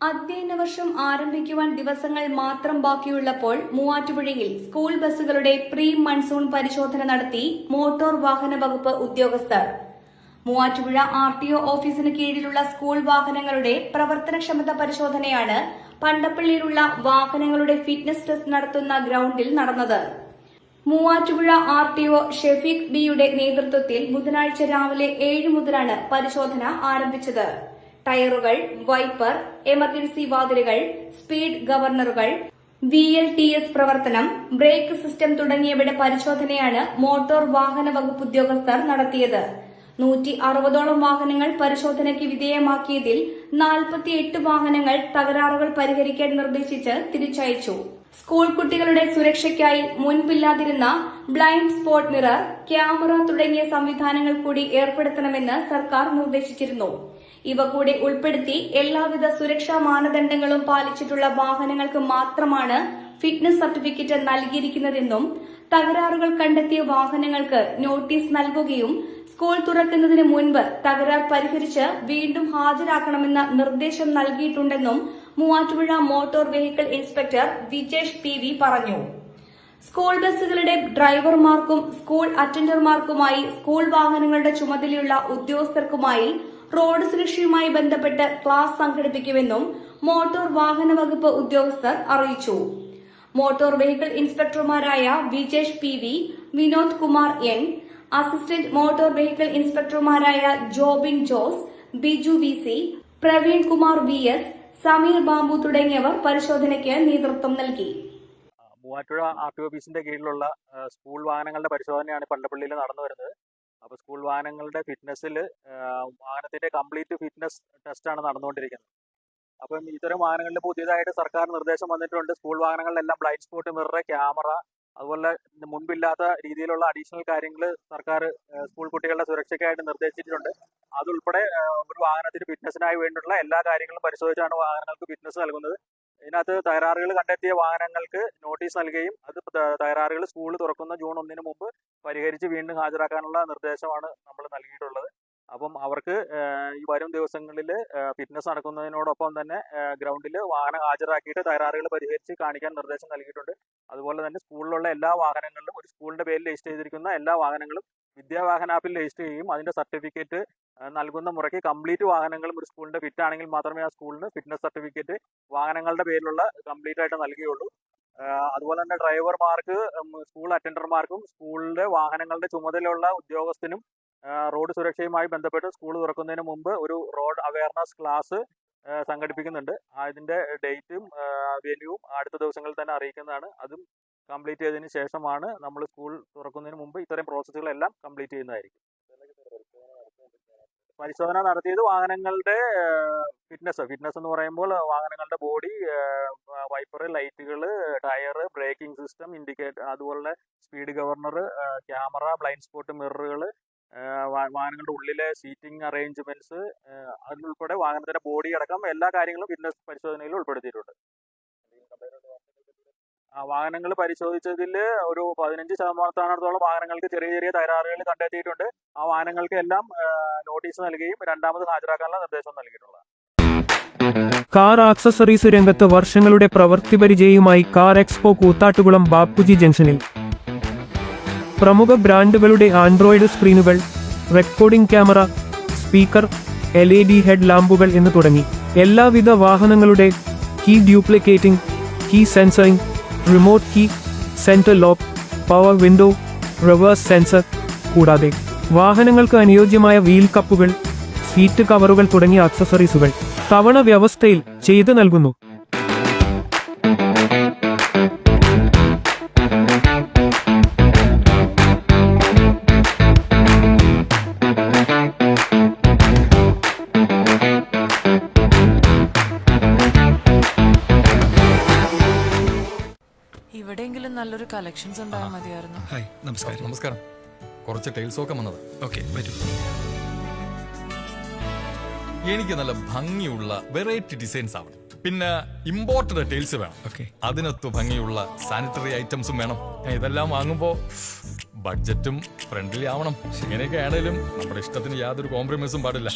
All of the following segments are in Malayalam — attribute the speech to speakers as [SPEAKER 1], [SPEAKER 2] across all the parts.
[SPEAKER 1] അധ്യയന വർഷം ആരംഭിക്കുവാൻ ദിവസങ്ങൾ മാത്രം ബാക്കിയുള്ളപ്പോൾ മൂവാറ്റുപുഴയിൽ സ്കൂൾ ബസ്സുകളുടെ പ്രീ മൺസൂൺ പരിശോധന നടത്തി മോട്ടോർ വാഹന വകുപ്പ് ഉദ്യോഗസ്ഥർ. മൂവാറ്റുപുഴ RTO ഓഫീസിന് കീഴിലുള്ള സ്കൂൾ വാഹനങ്ങളുടെ പ്രവർത്തനക്ഷമത പരിശോധനയാണ് പണ്ടപ്പള്ളിയിലുള്ള വാഹനങ്ങളുടെ ഫിറ്റ്നസ് ടെസ്റ്റ് നടത്തുന്ന ഗ്രൌണ്ടിൽ നടന്നത്. മൂവാറ്റുപുഴ RTO ഷെഫീഖ് ബിയുടെ നേതൃത്വത്തിൽ ബുധനാഴ്ച രാവിലെ 7 മുതലാണ് പരിശോധന ആരംഭിച്ചത്. ടയറുകൾ, വൈപ്പർ, എമർജൻസി വാതിലുകൾ, സ്പീഡ് ഗവർണറുകൾ, VLTS പ്രവർത്തനം, ബ്രേക്ക് സിസ്റ്റം തുടങ്ങിയവയുടെ പരിശോധനയാണ് മോട്ടോർ വാഹന വകുപ്പ് ഉദ്യോഗസ്ഥർ നടത്തിയത്. 160ഓളം വാഹനങ്ങൾ പരിശോധനയ്ക്ക് വിധേയമാക്കിയതിൽ 48 വാഹനങ്ങൾ തകരാറുകൾ പരിഹരിക്കാൻ നിർദ്ദേശിച്ച് തിരിച്ചയച്ചു. സ്കൂൾ കുട്ടികളുടെ സുരക്ഷയ്ക്കായി മുൻപില്ലാതിരുന്ന ബ്ലൈൻഡ് സ്പോട്ട് മിറർ, ക്യാമറ തുടങ്ങിയ സംവിധാനങ്ങൾ കൂടി ഏർപ്പെടുത്തണമെന്ന് സർക്കാർ നിർദ്ദേശിച്ചിരുന്നു. ഇവ കൂടി ഉൾപ്പെടുത്തി എല്ലാവിധ സുരക്ഷാ മാനദണ്ഡങ്ങളും പാലിച്ചിട്ടുള്ള വാഹനങ്ങൾക്ക് മാത്രമാണ് ഫിറ്റ്നസ് സർട്ടിഫിക്കറ്റ് നൽകിയിരിക്കുന്നതെന്നും തകരാറുകൾ കണ്ടെത്തിയ വാഹനങ്ങൾക്ക് നോട്ടീസ് നൽകുകയും സ്കൂൾ തുറക്കുന്നതിന് മുൻപ് തകരാർ പരിഹരിച്ച് വീണ്ടും ഹാജരാക്കണമെന്ന നിർദ്ദേശം നൽകിയിട്ടുണ്ടെന്നും Muvattupuzha motor vehicle inspector Vijesh PV പറഞ്ഞു. സ്കൂൾ ബസ്സുകളുടെ ഡ്രൈവർമാർക്കും സ്കൂൾ അറ്റൻഡർമാർക്കുമായി സ്കൂൾ വാഹനങ്ങളുടെ ചുമതലയുള്ള ഉദ്യോഗസ്ഥർക്കുമായി റോഡ് സുരക്ഷയുമായി ബന്ധപ്പെട്ട് ക്ലാസ് സംഘടിപ്പിക്കുമെന്നും മോട്ടോർ വാഹന വകുപ്പ് ഉദ്യോഗസ്ഥർ അറിയിച്ചു. മോട്ടോർ വെഹിക്കിൾ ഇൻസ്പെക്ടർമാരായ Vijesh PV, Vinod Kumar N, assistant motor vehicle ഇൻസ്പെക്ടർമാരായ ജോബിൻ ജോസ്, ബിജു VC, പ്രവീൺ കുമാർ VS, സമീർ ബാബു തുടങ്ങിയവർ പരിശോധനയ്ക്ക് നേതൃത്വം നൽകി.
[SPEAKER 2] മൂവാറ്റുപുഴ RTO ഓഫീസിന്റെ കീഴിലുള്ള സ്കൂൾ വാഹനങ്ങളുടെ പരിശോധനയാണ് പണ്ടപ്പള്ളിയിൽ നടന്നു വരുന്നത്. അപ്പോൾ സ്കൂൾ വാഹനങ്ങളുടെ ഫിറ്റ്നസ്സിൽ വാഹനത്തിന്റെ കംപ്ലീറ്റ് ഫിറ്റ്നസ് ടെസ്റ്റാണ് നടന്നുകൊണ്ടിരിക്കുന്നത്. അപ്പം ഇത്തരം വാഹനങ്ങളിൽ പുതിയതായിട്ട് സർക്കാർ നിർദ്ദേശം വന്നിട്ടുണ്ട്. സ്കൂൾ വാഹനങ്ങളിലെല്ലാം ബ്ലൈൻഡ് സ്പോട്ട് മിറർ, ക്യാമറ, അതുപോലെ മുൻപില്ലാത്ത രീതിയിലുള്ള അഡീഷണൽ കാര്യങ്ങൾ സർക്കാർ സ്കൂൾ കുട്ടികളുടെ സുരക്ഷയ്ക്കായിട്ട് നിർദ്ദേശിച്ചിട്ടുണ്ട്. അതുൾപ്പെടെ ഒരു വാഹനത്തിന് ഫിറ്റ്നസിനായി വേണ്ടിയുള്ള എല്ലാ കാര്യങ്ങളും പരിശോധിച്ചാണ് വാഹനങ്ങൾക്ക് ഫിറ്റ്നസ് നൽകുന്നത്. ഇതിനകത്ത് തകരാറുകൾ കണ്ടെത്തിയ വാഹനങ്ങൾക്ക് നോട്ടീസ് നൽകുകയും അത് തകരാറുകൾ സ്കൂൾ തുറക്കുന്ന ജൂൺ 1 മുമ്പ് പരിഹരിച്ച് വീണ്ടും ഹാജരാക്കാനുള്ള നിർദ്ദേശമാണ് നമ്മൾ നൽകിയിട്ടുള്ളത്. അപ്പം അവർക്ക് ഈ വരും ദിവസങ്ങളിൽ ഫിറ്റ്നസ് നടക്കുന്നതിനോടൊപ്പം തന്നെ ഗ്രൗണ്ടിൽ വാഹനം ഹാജരാക്കിയിട്ട് തകരാറുകൾ പരിഹരിച്ച് കാണിക്കാൻ നിർദ്ദേശം നൽകിയിട്ടുണ്ട്. അതുപോലെ തന്നെ സ്കൂളിലുള്ള എല്ലാ വാഹനങ്ങളിലും ഒരു സ്കൂളിന്റെ പേരിൽ രജിസ്റ്റർ ചെയ്തിരിക്കുന്ന എല്ലാ വാഹനങ്ങളും വിദ്യാവാഹന ആപ്പിൽ രജിസ്റ്റർ ചെയ്യുകയും അതിന്റെ സർട്ടിഫിക്കറ്റ് നൽകുന്ന മുറയ്ക്ക് കംപ്ലീറ്റ് വാഹനങ്ങളും ഒരു സ്കൂളിന്റെ ഫിറ്റ് ആണെങ്കിൽ മാത്രമേ ആ സ്കൂളിന് ഫിറ്റ്നസ് സർട്ടിഫിക്കറ്റ് വാഹനങ്ങളുടെ പേരിലുള്ള കംപ്ലീറ്റ് ആയിട്ട് നൽകുകയുള്ളൂ. അതുപോലെ തന്നെ ഡ്രൈവർമാർക്ക്, സ്കൂൾ അറ്റൻഡർമാർക്കും സ്കൂളിന്റെ വാഹനങ്ങളുടെ ചുമതലയുള്ള ഉദ്യോഗസ്ഥനും റോഡ് സുരക്ഷയുമായി ബന്ധപ്പെട്ട് സ്കൂൾ തുറക്കുന്നതിന് മുമ്പ് ഒരു റോഡ് അവയർനെസ് ക്ലാസ് സംഘടിപ്പിക്കുന്നുണ്ട്. അതിന്റെ ഡേറ്റും വെന്യൂവും അടുത്ത ദിവസങ്ങളിൽ തന്നെ അറിയിക്കുന്നതാണ്. അതും കംപ്ലീറ്റ് ചെയ്തതിന് ശേഷമാണ് നമ്മൾ സ്കൂൾ തുറക്കുന്നതിന് മുമ്പ് ഇത്തരം പ്രോസസ്സുകളെല്ലാം കംപ്ലീറ്റ് ചെയ്യുന്നതായിരിക്കും. പരിശോധന നടത്തിയത് വാഹനങ്ങളുടെ ഫിറ്റ്നസ് എന്ന് പറയുമ്പോൾ വാഹനങ്ങളുടെ ബോഡി, വൈപ്പർ, ലൈറ്റുകൾ, ടയർ, ബ്രേക്കിംഗ് സിസ്റ്റം, ഇൻഡിക്കേറ്റർ, അതുപോലെ speed governor, camera, blind spot മിററുകൾ, വാഹനങ്ങളുടെ ഉള്ളിലെ സീറ്റിംഗ് അറേഞ്ച്മെന്റ്സ്, അതിലുൾപ്പെടെ വാഹനത്തിന്റെ ബോഡി അടക്കം എല്ലാ കാര്യങ്ങളും ഫിറ്റ്നസ് പരിശോധനയിൽ ഉൾപ്പെടുത്തിയിട്ടുണ്ട്. വാഹനങ്ങൾ പരിശോധിച്ചതിൽ ഒരു 15% വാഹനങ്ങൾക്ക് ചെറിയ ചെറിയ തകരാറുകൾ കണ്ടെത്തിയിട്ടുണ്ട്. ആ വാഹനങ്ങൾക്ക് എല്ലാം നോട്ടീസ് നൽകുകയും രണ്ടാമത് ഹാജരാക്കാനുള്ള നിർദ്ദേശം നൽകിയിട്ടുള്ളതാണ്.
[SPEAKER 3] കാർ ആക്സസറീസ് രംഗത്ത് വർഷങ്ങളുടെ പ്രവൃത്തി പരിചയവുമായി കാർ എക്സ്പോ കൂത്താട്ടുകുളം ബാപ്പുജി ജംഗ്ഷനിൽ പ്രമുഖ ബ്രാൻഡുകളുടെ ആൻഡ്രോയിഡ് സ്ക്രീനുകൾ, recording camera, speaker, LED head ലാമ്പുകൾ എന്ന് തുടങ്ങി എല്ലാവിധ വാഹനങ്ങളുടെ key duplicating, key sensoring, remote key, central lock, power window, reverse sensor, കൂടാതെ വാഹനങ്ങൾക്ക് അനുയോജ്യമായ വീൽ കപ്പുകൾ, സീറ്റ് കവറുകൾ തുടങ്ങിയ ആക്സസറീസുകൾ തവണ വ്യവസ്ഥയിൽ ചെയ്തു നൽകുന്നു.
[SPEAKER 4] ഇവിടെയെങ്കിലും നല്ലൊരു കളക്ഷൻസ് ഉണ്ടായാൽ മതിയായിരുന്നു.
[SPEAKER 5] ഹായ്, നമസ്കാരം.
[SPEAKER 6] നമസ്കാരം. കുറച്ച് ടൈൽസ് ഒക്കെ വന്നത്.
[SPEAKER 5] ഓക്കെ, വരൂ.
[SPEAKER 6] എനിക്ക് നല്ല ഭംഗിയുള്ള വെറൈറ്റി ഡിസൈൻസ് ആവണം. പിന്നെ ഇമ്പോർട്ടഡ് ടൈൽസ് വേണം.
[SPEAKER 5] ഓക്കെ,
[SPEAKER 6] അതിനൊത്ത് ഭംഗിയുള്ള സാനിറ്ററി ഐറ്റംസും വേണം. ഇതെല്ലാം വാങ്ങുമ്പോ ബഡ്ജറ്റും ഫ്രണ്ട്ലി ആവണം. ഇങ്ങനെയൊക്കെ ആണേലും നമ്മുടെ ഇഷ്ടത്തിന് യാതൊരു കോംപ്രമൈസും പാടില്ല.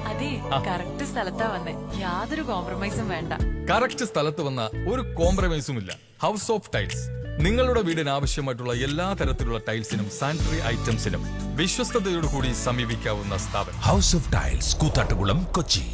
[SPEAKER 4] അതെ, കറക്റ്റ് സ്ഥലത്താ വന്നേ. യാതൊരു കോംപ്രമൈസും വേണ്ട.
[SPEAKER 6] കറക്റ്റ് സ്ഥലത്ത് വന്ന ഒരു കോംപ്രമൈസും ഇല്ല. ഹൗസ് ഓഫ് ടൈൽസ് നിങ്ങളുടെ വീടിന് ആവശ്യമായിട്ടുള്ള എല്ലാ തരത്തിലുള്ള ടൈൽസിനും സാനിറ്ററി ഐറ്റംസിനും വിശ്വസ്തയോടുകൂടി സമീപിക്കാവുന്ന സ്ഥാപനം.
[SPEAKER 5] House of tiles, Koothattukulam, Kochi.